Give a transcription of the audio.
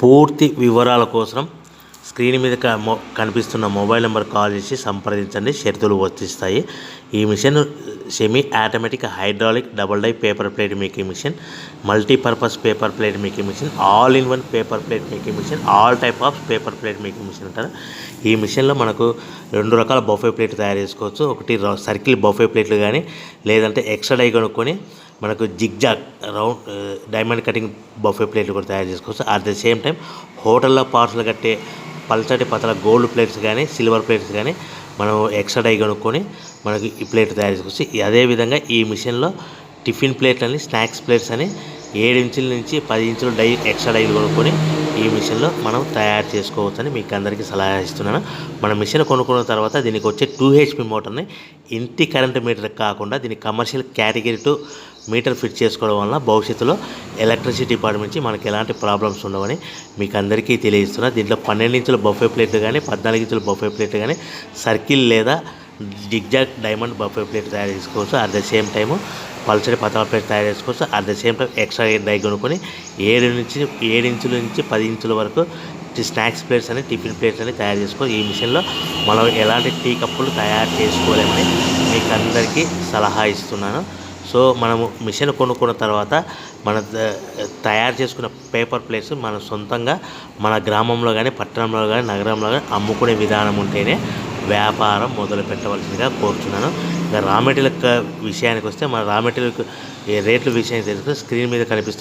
పూర్తి వివరాల కోసం స్క్రీన్ మీద కనిపిస్తున్న మొబైల్ నెంబర్ కాల్ చేసి సంప్రదించండి. షరతులు వర్తిస్తాయి. ఈ machine semi automatic hydraulic double die paper plate making machine, multipurpose paper plate making machine, all in one paper plate making machine, all type of paper plate making machine అంటారు. ఈ మిషన్లో మనకు 2 రకాల బఫే ప్లేట్ తయారు చేసుకోవచ్చు. ఒకటి circle buffet ప్లేట్లు కానీ, లేదంటే ఎక్స్ట్రా డై కొనుక్కొని మనకు zigzag round diamond cutting buffet ప్లేట్లు కూడా తయారు చేసుకోవచ్చు. అట్ ద సేమ్ టైం హోటల్లో పార్సల్ కట్టే పల్చటి పతల గోల్డ్ ప్లేట్స్ కానీ, సిల్వర్ ప్లేట్స్ కానీ మనం ఎక్స్ట్రా డై కొనుక్కొని మనకి ఈ ప్లేట్ తయారు చేసుకోవచ్చు. అదేవిధంగా ఈ మిషన్లో టిఫిన్ ప్లేట్లు అని, స్నాక్స్ ప్లేట్స్ అని 7 ఇంచుల నుంచి 10 ఇంచుల డై ఎక్స్ట్రా డైలు కొనుక్కొని ఈ మిషన్లో మనం తయారు చేసుకోవచ్చని మీకు అందరికీ సలహా ఇస్తున్నాను. మన మిషన్ కొనుక్కున్న తర్వాత దీనికి వచ్చే 2 HP మోటార్ని ఇంటి కరెంట్ మీటర్ కాకుండా దీనికి కమర్షియల్ కేటగిరీ 2 మీటర్ ఫిట్ చేసుకోవడం వల్ల భవిష్యత్తులో ఎలక్ట్రిసిటీ డిపార్ట్మెంట్ నుంచి మనకి ఎలాంటి ప్రాబ్లమ్స్ ఉండవని మీకు అందరికీ తెలియజేస్తున్నా. దీంట్లో 12 ఇంచుల బఫే ప్లేట్లు కానీ, 14 ఇంచుల బఫే ప్లేట్లు కానీ, సర్కిల్ లేదా జిగ్జాగ్ డైమండ్ బఫే ప్లేట్ తయారు చేసుకోవచ్చు. అట్ ద సేమ్ టైము పల్చడి పతల ప్లేట్ తయారు చేసుకోవచ్చు. At the same time extra die కొనుక్కొని 7 ఇంచుల నుంచి 10 ఇంచుల వరకు స్నాక్స్ ప్లేట్స్ అని, టిఫిన్ ప్లేట్స్ అని తయారు చేసుకోవచ్చు. ఈ మిషన్లో మనం ఎలాంటి టీ కప్పులు తయారు చేసుకోలేమని మీకు అందరికీ సలహా ఇస్తున్నాను. సో మనము మిషన్ కొనుక్కున్న తర్వాత మన తయారు చేసుకున్న పేపర్ ప్లేట్స్ మనం సొంతంగా మన గ్రామంలో కానీ, పట్టణంలో కానీ, నగరంలో కానీ అమ్ముకునే విధానం ఉంటేనే వ్యాపారం మొదలు పెట్టవలసిందిగా కోరుతున్నాను. ఇంకా రా మెటీరియల్ విషయానికి వస్తే మన రా మెటీరియల్ రేట్ల విషయానికి తెలుసుకుంటే స్క్రీన్ మీద కనిపిస్తుంది